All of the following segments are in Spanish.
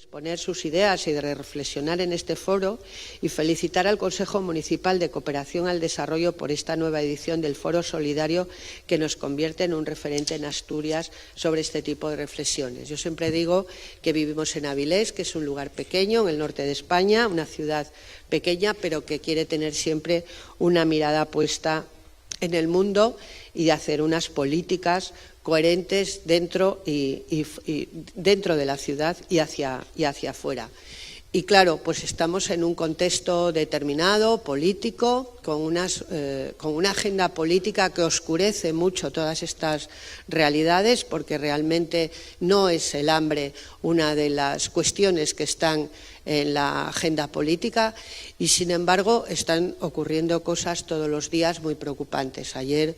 exponer sus ideas y de reflexionar en este foro y felicitar al Consejo Municipal de Cooperación al Desarrollo por esta nueva edición del Foro Solidario que nos convierte en un referente en Asturias sobre este tipo de reflexiones. Yo siempre digo que vivimos en Avilés, que es un lugar pequeño en el norte de España, una ciudad pequeña, pero que quiere tener siempre una mirada puesta en el mundo y de hacer unas políticas coherentes dentro dentro de la ciudad y hacia afuera. Y claro, pues estamos en un contexto determinado, político, con una agenda política que oscurece mucho todas estas realidades, porque realmente no es el hambre una de las cuestiones que están en la agenda política y, sin embargo, están ocurriendo cosas todos los días muy preocupantes. Ayer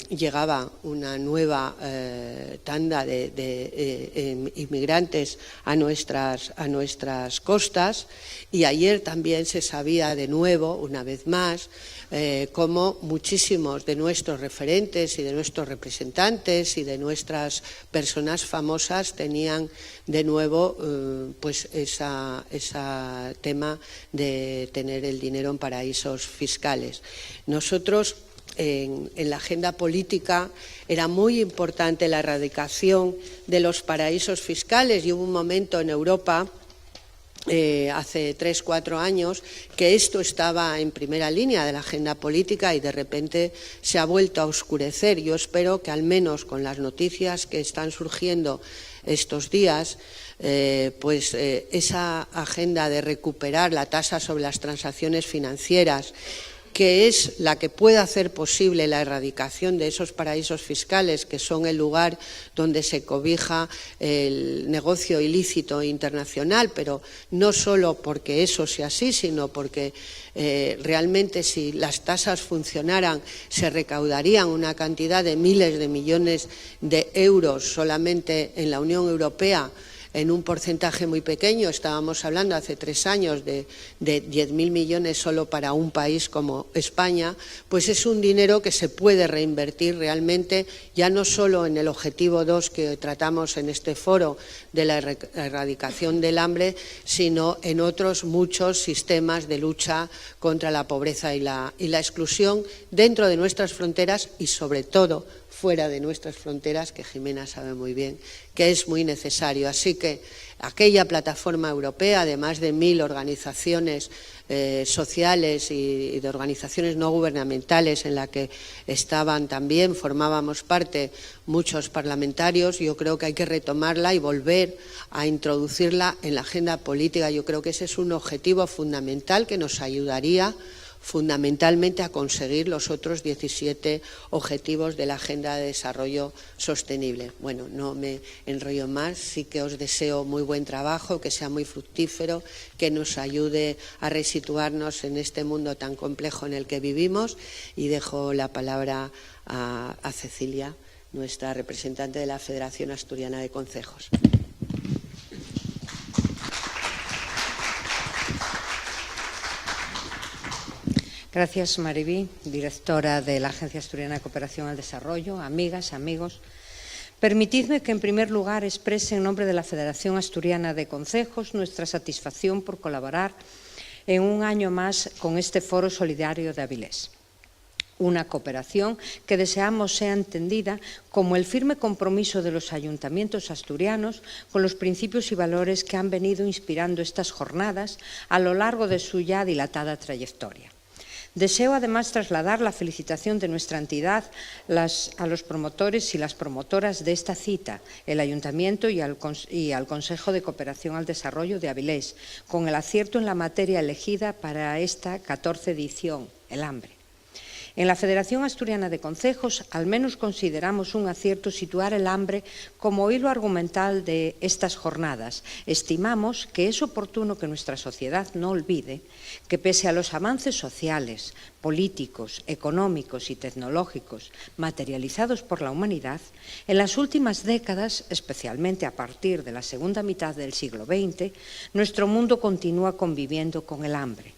llegaba una nueva tanda de inmigrantes a nuestras costas y ayer también se sabía de nuevo, una vez más, cómo muchísimos de nuestros referentes y de nuestros representantes y de nuestras personas famosas tenían de nuevo pues ese tema de tener el dinero en paraísos fiscales. Nosotros en la agenda política era muy importante la erradicación de los paraísos fiscales y hubo un momento en Europa hace 3 o 4 años que esto estaba en primera línea de la agenda política y de repente se ha vuelto a oscurecer. Yo espero que al menos con las noticias que están surgiendo estos días esa agenda de recuperar la tasa sobre las transacciones financieras, que es la que puede hacer posible la erradicación de esos paraísos fiscales, que son el lugar donde se cobija el negocio ilícito internacional, pero no solo porque eso sea así, sino porque realmente si las tasas funcionaran se recaudarían una cantidad de miles de millones de euros solamente en la Unión Europea, en un porcentaje muy pequeño. Estábamos hablando hace 3 años de 10.000 millones solo para un país como España, pues es un dinero que se puede reinvertir realmente, ya no solo en el objetivo 2 que tratamos en este foro de la erradicación del hambre, sino en otros muchos sistemas de lucha contra la pobreza y la exclusión dentro de nuestras fronteras y, sobre todo, fuera de nuestras fronteras, que Jimena sabe muy bien que es muy necesario. Así que aquella plataforma europea de más de 1000 organizaciones sociales y de organizaciones no gubernamentales en la que estaban también, formábamos parte muchos parlamentarios, yo creo que hay que retomarla y volver a introducirla en la agenda política. Yo creo que ese es un objetivo fundamental que nos ayudaría fundamentalmente a conseguir los otros 17 objetivos de la Agenda de Desarrollo Sostenible. Bueno, no me enrollo más, sí que os deseo muy buen trabajo, que sea muy fructífero, que nos ayude a resituarnos en este mundo tan complejo en el que vivimos y dejo la palabra a Cecilia, nuestra representante de la Federación Asturiana de Concejos. Gracias, Maribí, directora de la Agencia Asturiana de Cooperación al Desarrollo, amigas, amigos. Permitidme que, en primer lugar, exprese en nombre de la Federación Asturiana de Concejos nuestra satisfacción por colaborar en un año más con este Foro Solidario de Avilés. Una cooperación que deseamos sea entendida como el firme compromiso de los ayuntamientos asturianos con los principios y valores que han venido inspirando estas jornadas a lo largo de su ya dilatada trayectoria. Deseo además trasladar la felicitación de nuestra entidad a los promotores y las promotoras de esta cita, el Ayuntamiento y al Consejo de Cooperación al Desarrollo de Avilés, con el acierto en la materia elegida para esta 14ª edición, el hambre. En la Federación Asturiana de Concejos, al menos consideramos un acierto situar el hambre como hilo argumental de estas jornadas. Estimamos que es oportuno que nuestra sociedad no olvide que, pese a los avances sociales, políticos, económicos y tecnológicos materializados por la humanidad, en las últimas décadas, especialmente a partir de la segunda mitad del siglo XX, nuestro mundo continúa conviviendo con el hambre.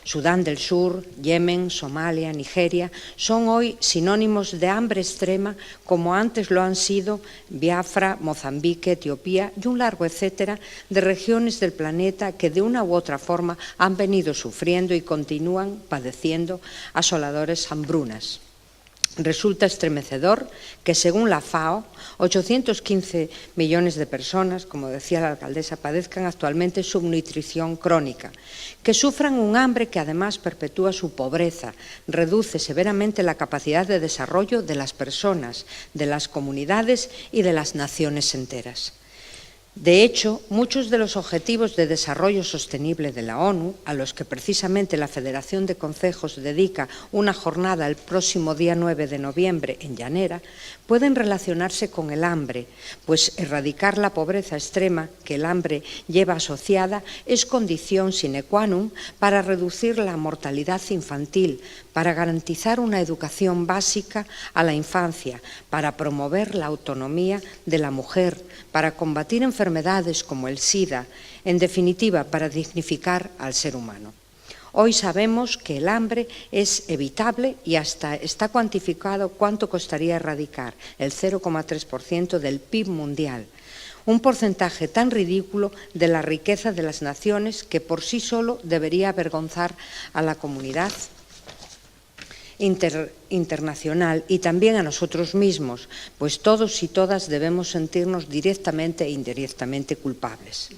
Sudán del Sur, Yemen, Somalia, Nigeria, son hoy sinónimos de hambre extrema, como antes lo han sido Biafra, Mozambique, Etiopía y un largo etcétera de regiones del planeta que de una u otra forma han venido sufriendo y continúan padeciendo asoladores hambrunas. Resulta estremecedor que, según la FAO, 815 millones de personas, como decía la alcaldesa, padezcan actualmente subnutrición crónica, que sufran un hambre que además perpetúa su pobreza, reduce severamente la capacidad de desarrollo de las personas, de las comunidades y de las naciones enteras. De hecho, muchos de los objetivos de desarrollo sostenible de la ONU, a los que precisamente la Federación de Concejos dedica una jornada el próximo día 9 de noviembre en Llanera, pueden relacionarse con el hambre, pues erradicar la pobreza extrema que el hambre lleva asociada es condición sine qua non para reducir la mortalidad infantil, para garantizar una educación básica a la infancia, para promover la autonomía de la mujer, para combatir enfermedades como el SIDA, en definitiva, para dignificar al ser humano. Hoy sabemos que el hambre es evitable y hasta está cuantificado cuánto costaría erradicar, el 0,3% del PIB mundial. Un porcentaje tan ridículo de la riqueza de las naciones que por sí solo debería avergonzar a la comunidad internacional y también a nosotros mismos, pues todos y todas debemos sentirnos directamente e indirectamente culpables.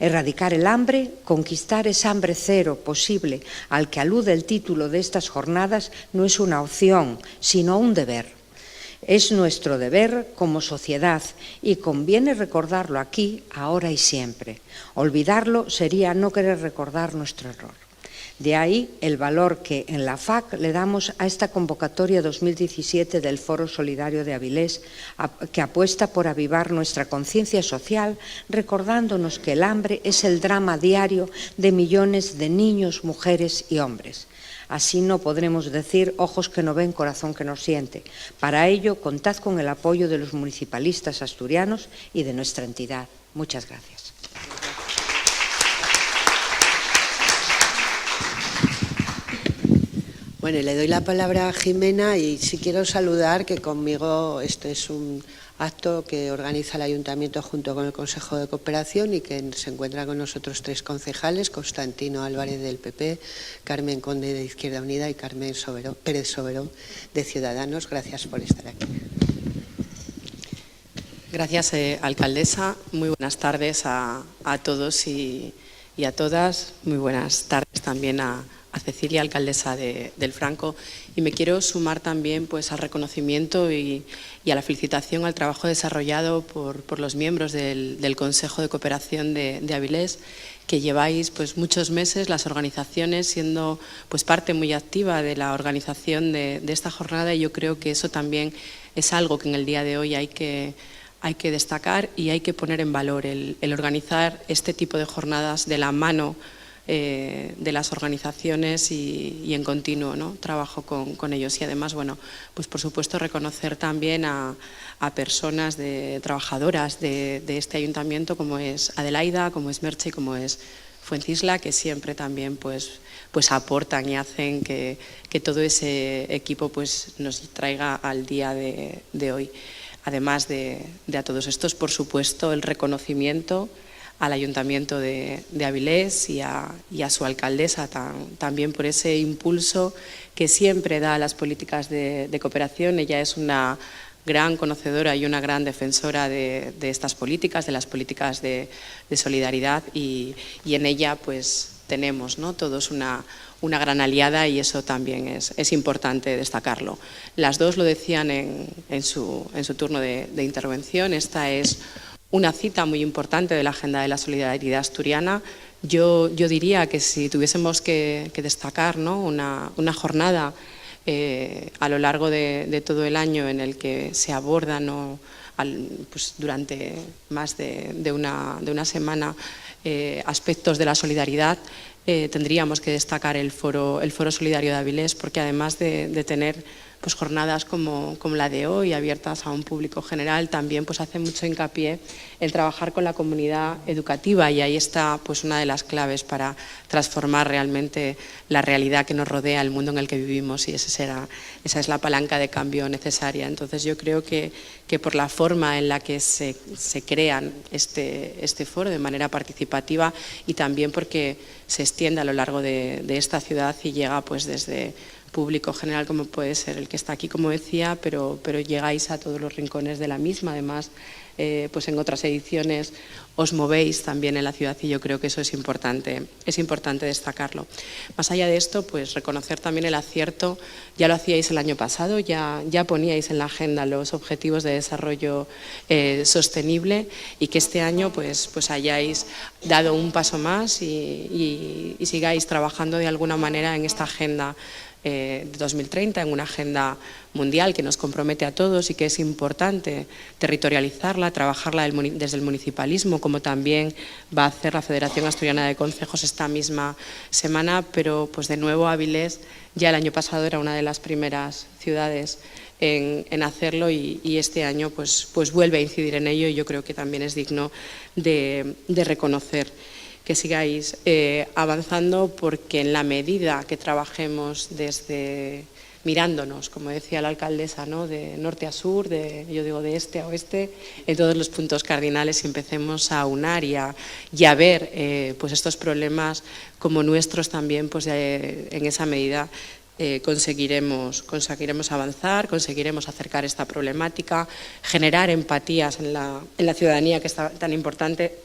Erradicar el hambre, conquistar ese hambre cero posible al que alude el título de estas jornadas, no es una opción, sino un deber. Es nuestro deber como sociedad y conviene recordarlo aquí, ahora y siempre. Olvidarlo sería no querer recordar nuestro error. De ahí el valor que en la FAC le damos a esta convocatoria 2017 del Foro Solidario de Avilés, que apuesta por avivar nuestra conciencia social, recordándonos que el hambre es el drama diario de millones de niños, mujeres y hombres. Así no podremos decir ojos que no ven, corazón que no siente. Para ello, contad con el apoyo de los municipalistas asturianos y de nuestra entidad. Muchas gracias. Bueno, le doy la palabra a Jimena y sí quiero saludar que conmigo este es un acto que organiza el Ayuntamiento junto con el Consejo de Cooperación y que se encuentra con nosotros 3 concejales, Constantino Álvarez del PP, Carmen Conde de Izquierda Unida y Carmen Pérez Soberón de Ciudadanos. Gracias por estar aquí. Gracias, alcaldesa. Muy buenas tardes a todos y a todas. Muy buenas tardes también a Cecilia, alcaldesa del Franco, y me quiero sumar también pues, al reconocimiento y a la felicitación al trabajo desarrollado por los miembros del Consejo de Cooperación de Avilés, que lleváis pues, muchos meses las organizaciones siendo pues, parte muy activa de la organización de esta jornada, y yo creo que eso también es algo que en el día de hoy hay que destacar y hay que poner en valor el organizar este tipo de jornadas de la mano de las organizaciones y en continuo, ¿no? Trabajo con ellos. Y además, bueno, pues por supuesto reconocer también a personas trabajadoras de este ayuntamiento, como es Adelaida, como es Merche y como es Fuencisla, que siempre también pues aportan y hacen que todo ese equipo pues nos traiga al día de hoy. Además de a todos estos, por supuesto, el reconocimiento al Ayuntamiento de Avilés y a su alcaldesa también por ese impulso que siempre da a las políticas de cooperación. Ella es una gran conocedora y una gran defensora de estas políticas, de las políticas de solidaridad y en ella pues tenemos, ¿no? todos una gran aliada y eso también es importante destacarlo. Las dos lo decían en su turno de intervención. Esta es una cita muy importante de la agenda de la solidaridad asturiana. Yo diría que si tuviésemos que destacar, ¿no? una jornada a lo largo de todo el año en el que se aborda, ¿no? Pues durante más de una semana aspectos de la solidaridad, tendríamos que destacar el Foro Solidario de Avilés, porque además de tener pues jornadas como la de hoy, abiertas a un público general, también pues hace mucho hincapié en trabajar con la comunidad educativa, y ahí está pues una de las claves para transformar realmente la realidad que nos rodea, el mundo en el que vivimos, y esa es la palanca de cambio necesaria. Entonces yo creo que por la forma en la que se crean este foro de manera participativa, y también porque se extiende a lo largo de esta ciudad y llega pues desde público general, como puede ser el que está aquí, como decía, pero llegáis a todos los rincones de la misma. Además, pues en otras ediciones os movéis también en la ciudad, y yo creo que eso es importante destacarlo. Más allá de esto, pues reconocer también el acierto. Ya lo hacíais el año pasado, ya poníais en la agenda los objetivos de desarrollo sostenible, y que este año pues hayáis dado un paso más y sigáis trabajando de alguna manera en esta agenda de 2030, en una agenda mundial que nos compromete a todos y que es importante territorializarla, trabajarla desde el municipalismo, como también va a hacer la Federación Asturiana de Concejos esta misma semana. Pero pues de nuevo Avilés ya el año pasado era una de las primeras ciudades en hacerlo, y este año pues vuelve a incidir en ello, y yo creo que también es digno de reconocer que sigáis avanzando, porque en la medida que trabajemos desde mirándonos, como decía la alcaldesa, ¿no?, de norte a sur, yo digo de este a oeste, en todos los puntos cardinales, y empecemos a aunar y a ver pues estos problemas como nuestros también, pues en esa medida conseguiremos avanzar, conseguiremos acercar esta problemática, generar empatías en la ciudadanía, que es tan importante,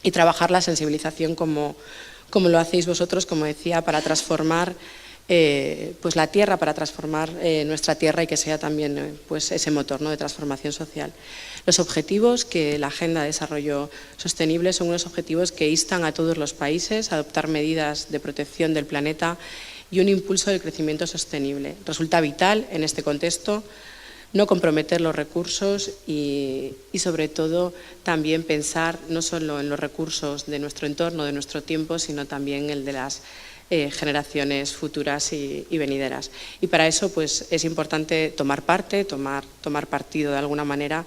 y trabajar la sensibilización como lo hacéis vosotros, como decía, para transformar pues la tierra, para transformar nuestra tierra, y que sea también pues ese motor, ¿no?, de transformación social. Los objetivos que la Agenda de Desarrollo Sostenible son unos objetivos que instan a todos los países a adoptar medidas de protección del planeta y un impulso del crecimiento sostenible. Resulta vital en este contexto no comprometer los recursos y sobre todo también pensar no solo en los recursos de nuestro entorno, de nuestro tiempo, sino también el de las generaciones futuras y venideras. Y para eso pues es importante tomar parte, tomar partido de alguna manera,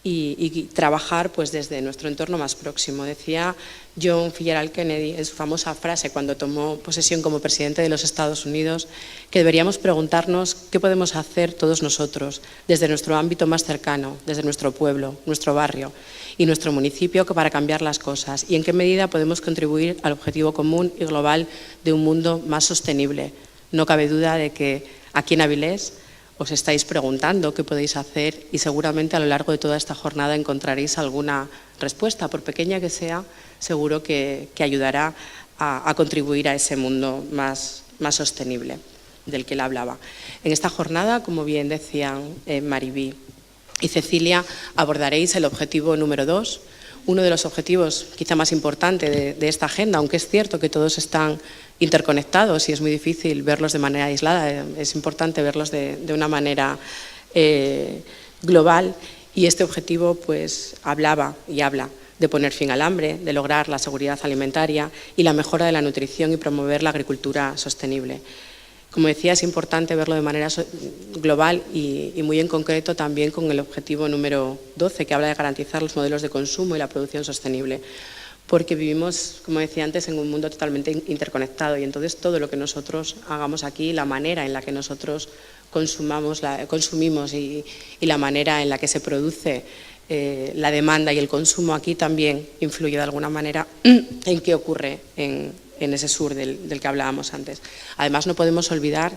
y trabajar pues desde nuestro entorno más próximo. Decía John Fitzgerald Kennedy en su famosa frase cuando tomó posesión como presidente de los Estados Unidos, que deberíamos preguntarnos qué podemos hacer todos nosotros desde nuestro ámbito más cercano, desde nuestro pueblo, nuestro barrio y nuestro municipio, para cambiar las cosas, y en qué medida podemos contribuir al objetivo común y global de un mundo más sostenible. No cabe duda de que aquí en Avilés os estáis preguntando qué podéis hacer, y seguramente a lo largo de toda esta jornada encontraréis alguna respuesta, por pequeña que sea, seguro que ayudará a contribuir a ese mundo más sostenible del que él hablaba. En esta jornada, como bien decían Maribí y Cecilia, abordaréis el objetivo número 2, uno de los objetivos quizá más importante de esta agenda, aunque es cierto que todos están interconectados y es muy difícil verlos de manera aislada, es importante verlos de una manera global, y este objetivo pues hablaba y habla de poner fin al hambre, de lograr la seguridad alimentaria y la mejora de la nutrición y promover la agricultura sostenible. Como decía, es importante verlo de manera global y muy en concreto también con el objetivo número 12, que habla de garantizar los modelos de consumo y la producción sostenible, porque vivimos, como decía antes, en un mundo totalmente interconectado, y entonces todo lo que nosotros hagamos aquí, la manera en la que nosotros consumimos y la manera en la que se produce la demanda y el consumo aquí también influye de alguna manera en qué ocurre en ese sur del que hablábamos antes. Además, no podemos olvidar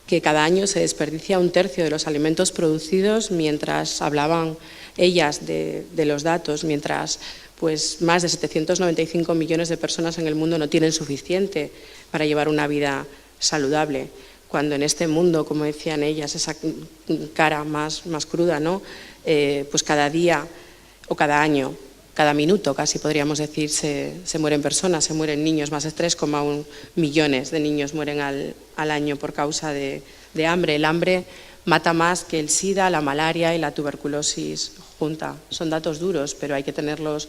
que cada año se desperdicia 1/3 de los alimentos producidos, mientras hablaban ellas de los datos, mientras pues más de 795 millones de personas en el mundo no tienen suficiente para llevar una vida saludable, cuando en este mundo, como decían ellas, esa cara más cruda, ¿no?, pues cada día o cada año, cada minuto casi podríamos decir, se mueren personas, se mueren niños, más de 3,1 millones de niños mueren al año por causa de hambre. El hambre mata más que el SIDA, la malaria y la tuberculosis junta. Son datos duros, pero hay que tenerlos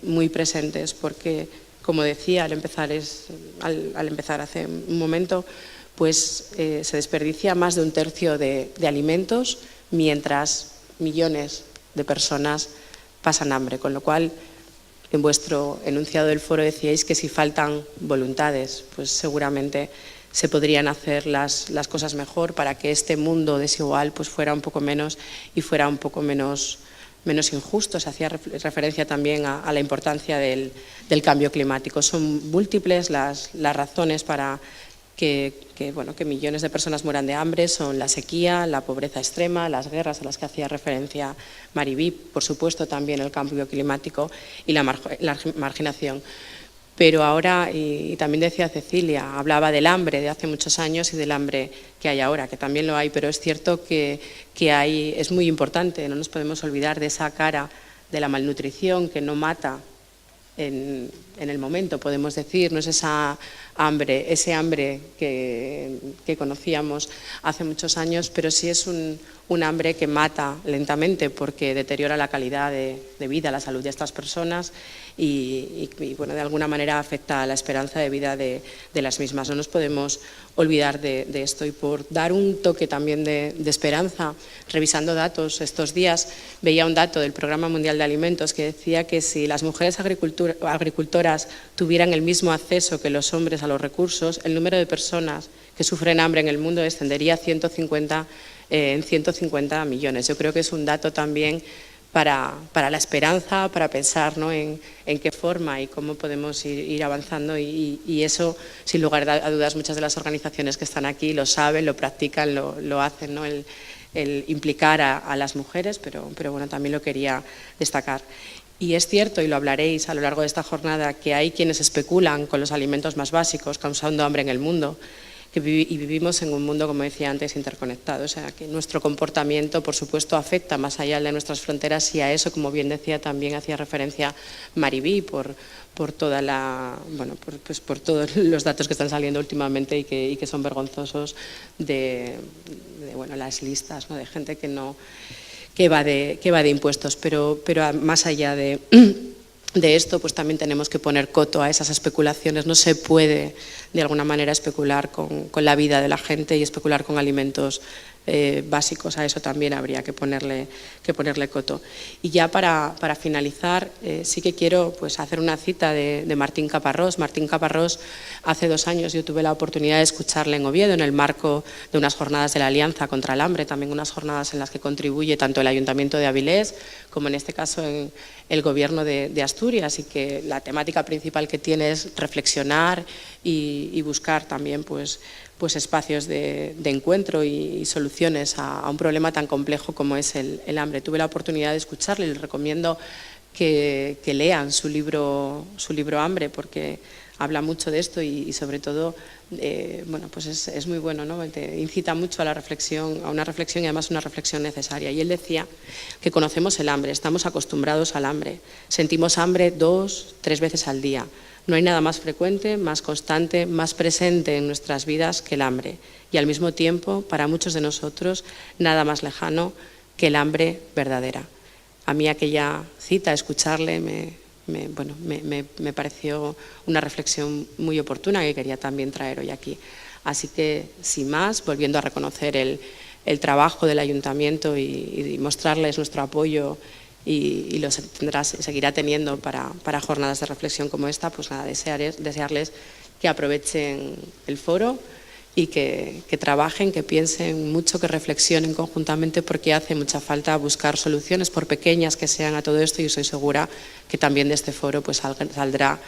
muy presentes, porque, como decía al empezar hace un momento, pues se desperdicia más de un tercio de alimentos, mientras millones de personas pasan hambre, con lo cual en vuestro enunciado del foro decíais que si faltan voluntades, pues seguramente se podrían hacer las cosas mejor para que este mundo desigual pues fuera un poco menos y fuera un poco menos injusto. Se hacía referencia también a la importancia del cambio climático. Son múltiples las razones para que millones de personas mueran de hambre. Son la sequía, la pobreza extrema, las guerras a las que hacía referencia Maribí, por supuesto también el cambio climático y la marginación. Pero ahora, y también decía Cecilia, hablaba del hambre de hace muchos años y del hambre que hay ahora, que también lo hay, pero es cierto que es muy importante, no nos podemos olvidar de esa cara de la malnutrición que no mata en el momento, podemos decir, no es esa hambre, ese hambre que conocíamos hace muchos años, pero sí es un hambre que mata lentamente porque deteriora la calidad de vida, la salud de estas personas y bueno, de alguna manera afecta a la esperanza de vida de las mismas. No nos podemos olvidar de esto. Y por dar un toque también de esperanza, revisando datos estos días, veía un dato del Programa Mundial de Alimentos que decía que si las mujeres agricultoras tuvieran el mismo acceso que los hombres a los recursos, el número de personas que sufren hambre en el mundo descendería en 150 millones. Yo creo que es un dato también para la esperanza, para pensar, ¿no?, en qué forma y cómo podemos ir avanzando y eso, sin lugar a dudas, muchas de las organizaciones que están aquí lo saben, lo practican, lo hacen, ¿no?, el implicar a las mujeres, pero bueno, también lo quería destacar. Y es cierto, y lo hablaréis a lo largo de esta jornada, que hay quienes especulan con los alimentos más básicos, causando hambre en el mundo, y vivimos en un mundo, como decía antes, interconectado. O sea, que nuestro comportamiento, por supuesto, afecta más allá de nuestras fronteras y a eso, como bien decía, también hacía referencia Maribí, por todos los datos que están saliendo últimamente y que son vergonzosos de las listas, ¿no?, de gente que evade impuestos, pero más allá de esto, pues también tenemos que poner coto a esas especulaciones. No se puede, de alguna manera, especular con la vida de la gente y especular con alimentos básicos. A eso también habría que ponerle coto. Y ya para finalizar, sí que quiero pues hacer una cita de Martín Caparrós. Martín Caparrós, hace 2 años yo tuve la oportunidad de escucharle en Oviedo en el marco de unas jornadas de la Alianza contra el Hambre, también unas jornadas en las que contribuye tanto el Ayuntamiento de Avilés como en este caso en el Gobierno de Asturias, y que la temática principal que tiene es reflexionar y buscar también pues espacios de encuentro y soluciones a un problema tan complejo como es el hambre. Tuve la oportunidad de escucharle y les recomiendo que lean su libro Hambre, porque habla mucho de esto y sobre todo pues es muy bueno, ¿no? Te incita mucho a una reflexión y además una reflexión necesaria. Y él decía que conocemos el hambre, estamos acostumbrados al hambre, sentimos hambre 2, 3 veces al día. No hay nada más frecuente, más constante, más presente en nuestras vidas que el hambre. Y al mismo tiempo, para muchos de nosotros, nada más lejano que el hambre verdadera. A mí aquella cita, escucharle, me pareció una reflexión muy oportuna que quería también traer hoy aquí. Así que, sin más, volviendo a reconocer el trabajo del Ayuntamiento y mostrarles nuestro apoyo y lo seguirá teniendo para jornadas de reflexión como esta, pues nada, desearles que aprovechen el foro y que trabajen, que piensen mucho, que reflexionen conjuntamente, porque hace mucha falta buscar soluciones, por pequeñas que sean, a todo esto, y estoy segura que también de este foro pues saldrá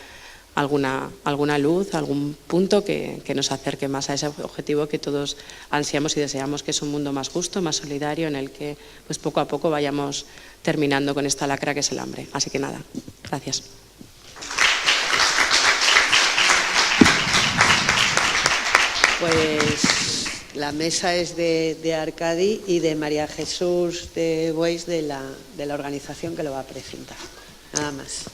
alguna luz, algún punto que nos acerque más a ese objetivo que todos ansiamos y deseamos, que es un mundo más justo, más solidario, en el que pues poco a poco vayamos terminando con esta lacra que es el hambre. Así que nada, gracias. Pues la mesa es de Arcadi y de María Jesús de Bueis, de la organización que lo va a presentar. Nada más.